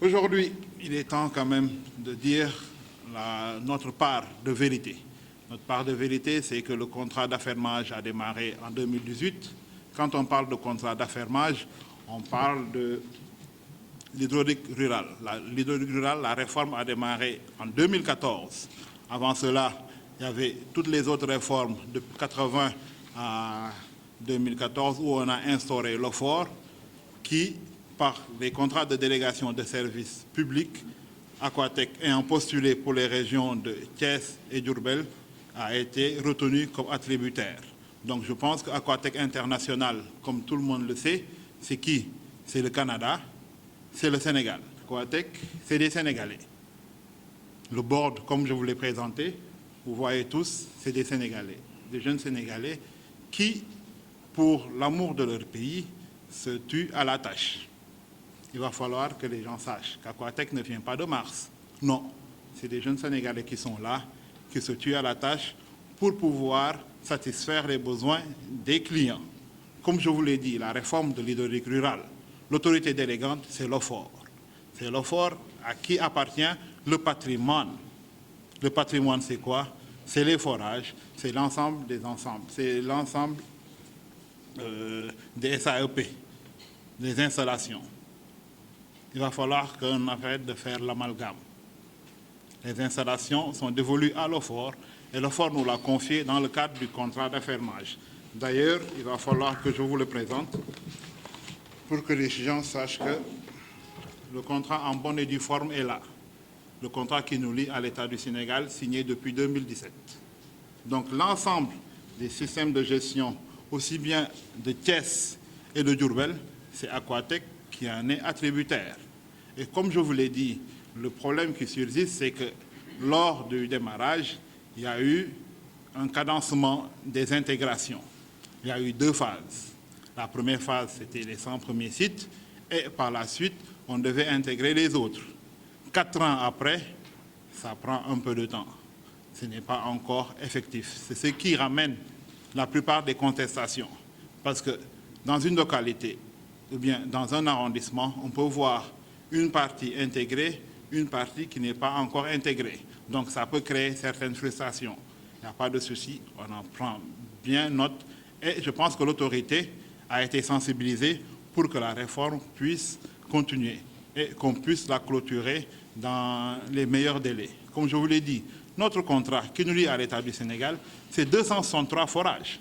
Aujourd'hui, il est temps quand même de dire notre part de vérité. Notre part de vérité, c'est que le contrat d'affermage a démarré en 2018. Quand on parle de contrat d'affermage, on parle de l'hydraulique rurale. L'hydraulique rurale, la réforme a démarré en 2014. Avant cela, il y avait toutes les autres réformes de 80 à 2014 où on a instauré l'OFOR qui, par les contrats de délégation de services publics, Aquatec ayant postulé pour les régions de Thiès et Diourbel, a été retenu comme attributaire. Donc je pense qu'Aquatec International, comme tout le monde le sait, c'est qui? C'est le Canada, c'est le Sénégal. Aquatec, c'est des Sénégalais. Le board, comme je vous l'ai présenté, vous voyez tous, c'est des Sénégalais, des jeunes Sénégalais qui, pour l'amour de leur pays, se tuent à la tâche. Il va falloir que les gens sachent qu'Aquatec ne vient pas de Mars. Non, c'est des jeunes Sénégalais qui sont là, qui se tuent à la tâche pour pouvoir satisfaire les besoins des clients. Comme je vous l'ai dit, la réforme de l'hydraulique rurale, l'autorité délégante, c'est l'OFOR. C'est l'OFOR à qui appartient le patrimoine. Le patrimoine, c'est quoi? C'est les forages, c'est l'ensemble des ensembles, c'est l'ensemble des SAEP, des installations. Il va falloir qu'on arrête de faire l'amalgame. Les installations sont dévolues à l'OFOR et l'OFOR nous l'a confié dans le cadre du contrat d'affermage. D'ailleurs, il va falloir que je vous le présente pour que les gens sachent que le contrat en bonne et due forme est là. Le contrat qui nous lie à l'État du Sénégal, signé depuis 2017. Donc l'ensemble des systèmes de gestion, aussi bien de Thiès et de Diourbel, c'est Aquatec qui en est attributaire. Et comme je vous l'ai dit, le problème qui subsiste, c'est que lors du démarrage, il y a eu un cadencement des intégrations. Il y a eu deux phases. La première phase, c'était les 100 premiers sites, et par la suite, on devait intégrer les autres. 4 ans après, ça prend un peu de temps. Ce n'est pas encore effectif. C'est ce qui ramène la plupart des contestations. Parce que dans une localité, ou bien dans un arrondissement, on peut voir une partie intégrée, une partie qui n'est pas encore intégrée. Donc ça peut créer certaines frustrations. Il n'y a pas de souci, on en prend bien note. Et je pense que l'autorité a été sensibilisée pour que la réforme puisse continuer et qu'on puisse la clôturer dans les meilleurs délais. Comme je vous l'ai dit, notre contrat qui nous lie à l'État du Sénégal, c'est 263 forages.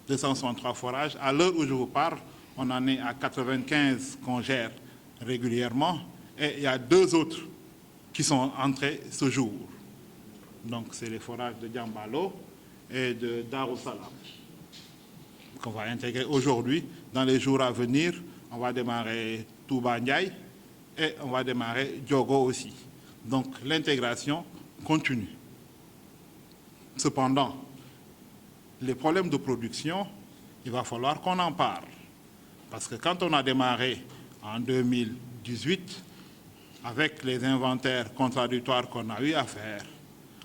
263 forages. À l'heure où je vous parle, on en est à 95 qu'on gère régulièrement et il y a 2 autres qui sont entrés ce jour. Donc c'est les forages de Diambalo et de Darussalam qu'on va intégrer aujourd'hui. Dans les jours à venir, on va démarrer Touba Ndiaye et on va démarrer Diogo aussi. Donc l'intégration continue. Cependant, les problèmes de production, il va falloir qu'on en parle. Parce que quand on a démarré en 2018, avec les inventaires contradictoires qu'on a eu à faire,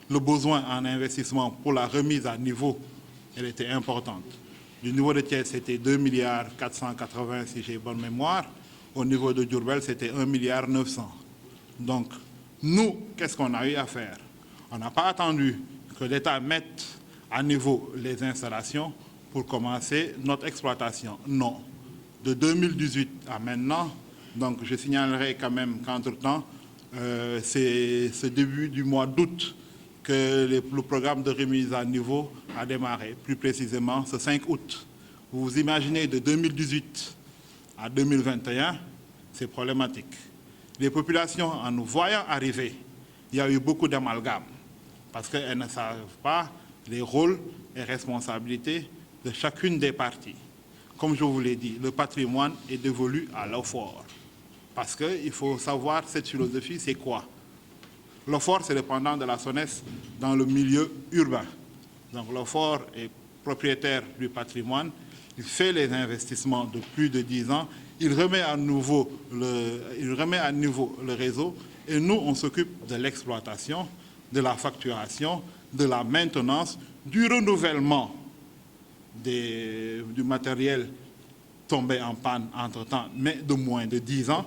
le besoin en investissement pour la remise à niveau, elle était importante. Du niveau de Thiès, c'était 2,480 milliards si j'ai bonne mémoire. Au niveau de Diourbel, c'était 1,9 milliard. Donc, nous, qu'est-ce qu'on a eu à faire? On n'a pas attendu que l'État mette à niveau les installations pour commencer notre exploitation. Non. De 2018 à maintenant, donc je signalerai quand même qu'entre-temps, c'est ce début du mois d'août que le programme de remise à niveau a démarré, plus précisément ce 5 août. Vous vous imaginez de 2018 à 2021, c'est problématique. Les populations, en nous voyant arriver, il y a eu beaucoup d'amalgames parce qu'elles ne savent pas les rôles et responsabilités de chacune des parties. Comme je vous l'ai dit, le patrimoine est dévolu à l'OFOR. Parce qu'il faut savoir cette philosophie, c'est quoi? L'OFOR, c'est le pendant de la SONES dans le milieu urbain. Donc l'OFOR est propriétaire du patrimoine, il fait les investissements de plus de 10 ans, il remet à niveau le réseau et nous, on s'occupe de l'exploitation, de la facturation, de la maintenance, du renouvellement du matériel tombé en panne entre-temps, mais de moins de 10 ans.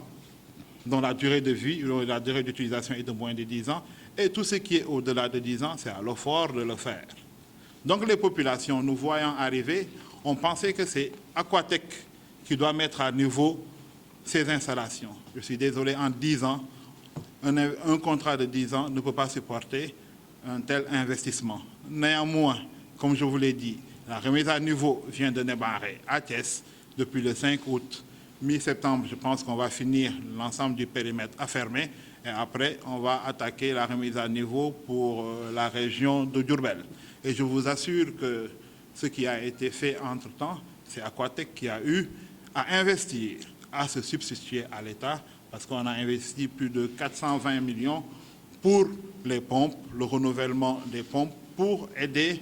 dont la durée de vie, la durée d'utilisation est de moins de 10 ans, et tout ce qui est au-delà de 10 ans, c'est à l'OFOR de le faire. Donc les populations, nous voyant arriver, ont pensé que c'est Aquatech qui doit mettre à niveau ces installations. Je suis désolé, en 10 ans, un contrat de 10 ans ne peut pas supporter un tel investissement. Néanmoins, comme je vous l'ai dit, la remise à niveau vient de démarrer à Thiès depuis le 5 août. Mi-septembre, je pense qu'on va finir l'ensemble du périmètre à fermer et après, on va attaquer la remise à niveau pour la région de Diourbel. Et je vous assure que ce qui a été fait entre-temps, c'est Aquatech qui a eu à investir, à se substituer à l'État, parce qu'on a investi plus de 420 millions pour les pompes, le renouvellement des pompes, pour aider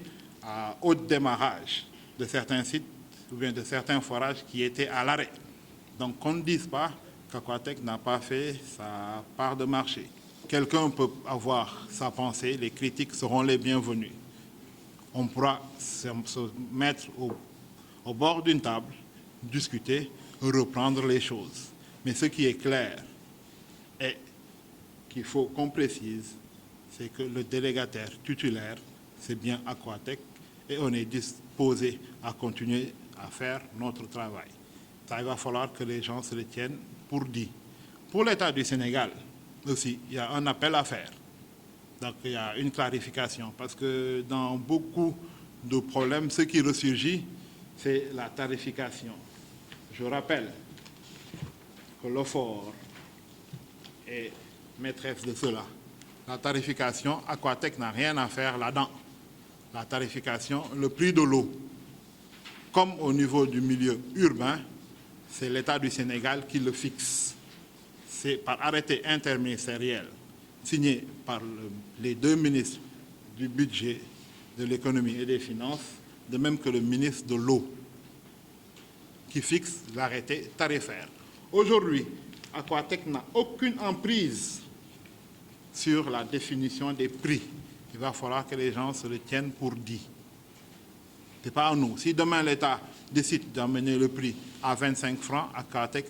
au démarrage de certains sites ou bien de certains forages qui étaient à l'arrêt. Donc qu'on ne dise pas qu'Aquatech n'a pas fait sa part de marché. Quelqu'un peut avoir sa pensée, les critiques seront les bienvenues. On pourra se mettre au bord d'une table, discuter, reprendre les choses. Mais ce qui est clair et qu'il faut qu'on précise, c'est que le délégataire titulaire, c'est bien Aquatech et on est disposé à continuer à faire notre travail. Ça, il va falloir que les gens se le tiennent pour dit. Pour l'État du Sénégal aussi, il y a un appel à faire. Donc il y a une clarification parce que dans beaucoup de problèmes, ce qui ressurgit, c'est la tarification. Je rappelle que l'OFOR est maîtresse de cela. La tarification, Aquatech n'a rien à faire là-dedans. La tarification, le prix de l'eau, comme au niveau du milieu urbain, c'est l'État du Sénégal qui le fixe. C'est par arrêté interministériel signé par les deux ministres du budget, de l'économie et des finances, de même que le ministre de l'eau, qui fixe l'arrêté tarifaire. Aujourd'hui, Aquatech n'a aucune emprise sur la définition des prix. Il va falloir que les gens se le tiennent pour dit. Ce n'est pas à nous. Si demain l'État décide d'amener le prix à 25 francs, Aquatech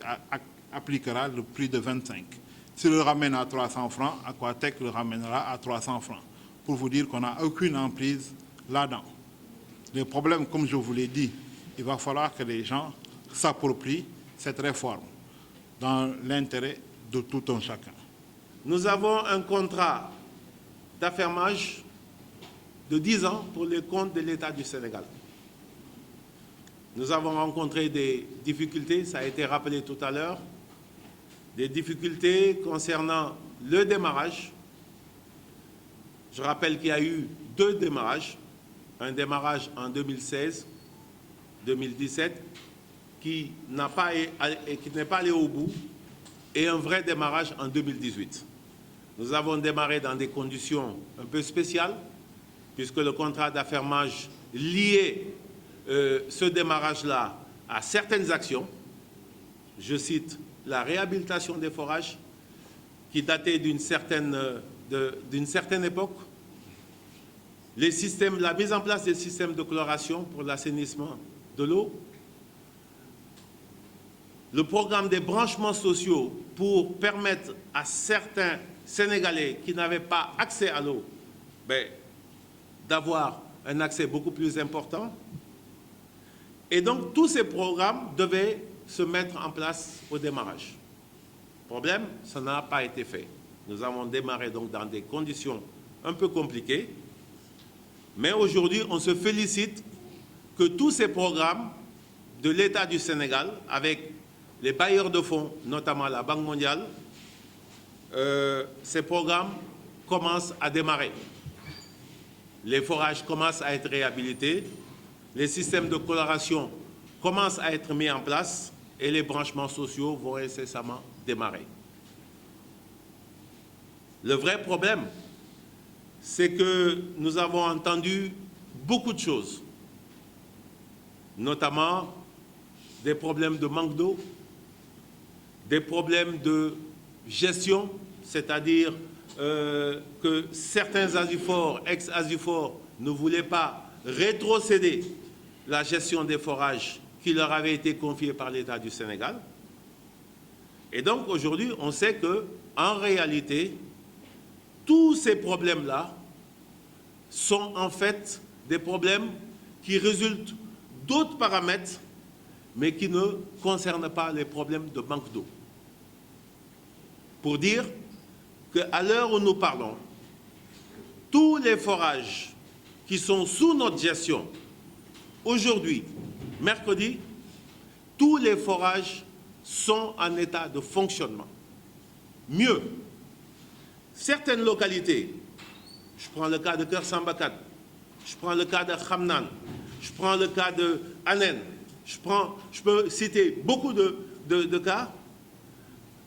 appliquera le prix de 25. S'il le ramène à 300 francs, Aquatech le ramènera à 300 francs. Pour vous dire qu'on n'a aucune emprise là-dedans. Les problèmes, comme je vous l'ai dit, il va falloir que les gens s'approprient cette réforme dans l'intérêt de tout un chacun. Nous avons un contrat d'affermage de 10 ans pour les comptes de l'État du Sénégal. Nous avons rencontré des difficultés, ça a été rappelé tout à l'heure, des difficultés concernant le démarrage. Je rappelle qu'il y a eu 2 démarrages, un démarrage en 2016-2017 qui n'est pas allé au bout et un vrai démarrage en 2018. Nous avons démarré dans des conditions un peu spéciales puisque le contrat d'affermage liait ce démarrage-là à certaines actions. Je cite la réhabilitation des forages qui datait d'une certaine époque, la mise en place des systèmes de chloration pour l'assainissement de l'eau, le programme des branchements sociaux pour permettre à certains Sénégalais qui n'avaient pas accès à l'eau d'avoir un accès beaucoup plus important. Et donc, tous ces programmes devaient se mettre en place au démarrage. Problème, ça n'a pas été fait. Nous avons démarré donc dans des conditions un peu compliquées. Mais aujourd'hui, on se félicite que tous ces programmes de l'État du Sénégal, avec les bailleurs de fonds, notamment la Banque mondiale, ces programmes commencent à démarrer. Les forages commencent à être réhabilités, les systèmes de coloration commencent à être mis en place et les branchements sociaux vont incessamment démarrer. Le vrai problème, c'est que nous avons entendu beaucoup de choses, notamment des problèmes de manque d'eau, des problèmes de gestion, c'est-à-dire que certains Asifor, ex-Asifor, ne voulaient pas rétrocéder la gestion des forages qui leur avait été confiée par l'État du Sénégal. Et donc aujourd'hui, on sait qu'en réalité, tous ces problèmes-là sont en fait des problèmes qui résultent d'autres paramètres, mais qui ne concernent pas les problèmes de manque d'eau. Pour dire qu'à l'heure où nous parlons, tous les forages qui sont sous notre gestion, aujourd'hui, mercredi, tous les forages sont en état de fonctionnement. Mieux, certaines localités, je prends le cas de Kër Sambakat, je prends le cas de Khamnan, je prends le cas de Anen, je peux citer beaucoup de cas,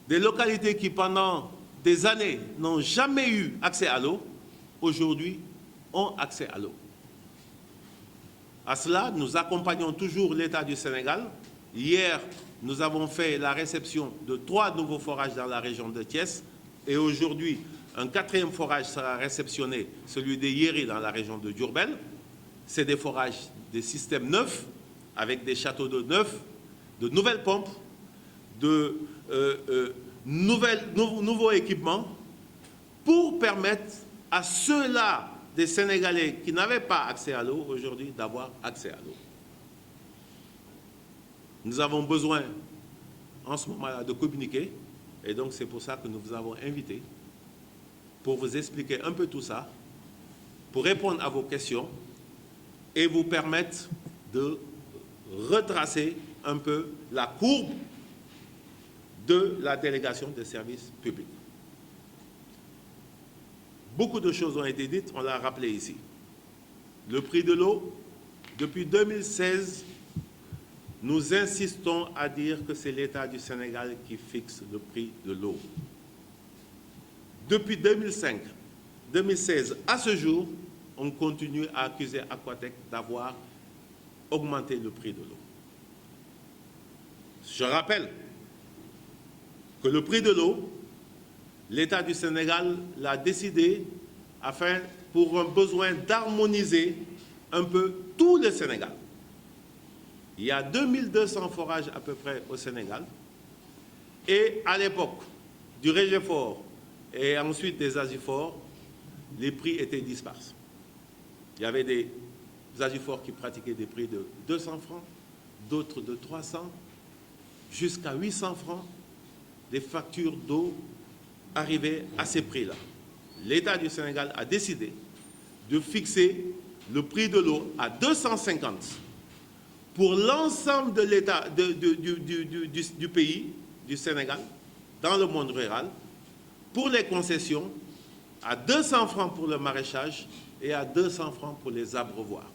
des localités qui pendant des années n'ont jamais eu accès à l'eau, aujourd'hui ont accès à l'eau. À cela, nous accompagnons toujours l'État du Sénégal. Hier, nous avons fait la réception de 3 nouveaux forages dans la région de Thiès et aujourd'hui, un 4e forage sera réceptionné, celui de Yéri dans la région de Diourbel. C'est des forages des systèmes neufs, avec des châteaux d'eau neufs, de nouvelles pompes, de nouveaux équipements, pour permettre à ceux-là des Sénégalais qui n'avaient pas accès à l'eau, aujourd'hui, d'avoir accès à l'eau. Nous avons besoin, en ce moment-là, de communiquer, et donc c'est pour ça que nous vous avons invités, pour vous expliquer un peu tout ça, pour répondre à vos questions et vous permettre de retracer un peu la courbe de la délégation des services publics. Beaucoup de choses ont été dites, on l'a rappelé ici. Le prix de l'eau, depuis 2016, nous insistons à dire que c'est l'État du Sénégal qui fixe le prix de l'eau. Depuis 2016 à ce jour, on continue à accuser Aquatech d'avoir augmenté le prix de l'eau. Je rappelle que le prix de l'eau, l'État du Sénégal l'a décidé pour un besoin d'harmoniser un peu tout le Sénégal. Il y a 2200 forages à peu près au Sénégal. Et à l'époque du Régéfor et ensuite des Asifor, les prix étaient dispars. Il y avait des Asifor qui pratiquaient des prix de 200 francs, d'autres de 300, jusqu'à 800 francs. Des factures d'eau arrivaient à ces prix-là. L'État du Sénégal a décidé de fixer le prix de l'eau à 250 pour l'ensemble de l'État du pays, du Sénégal, dans le monde rural, pour les concessions, à 200 francs pour le maraîchage et à 200 francs pour les abreuvoirs.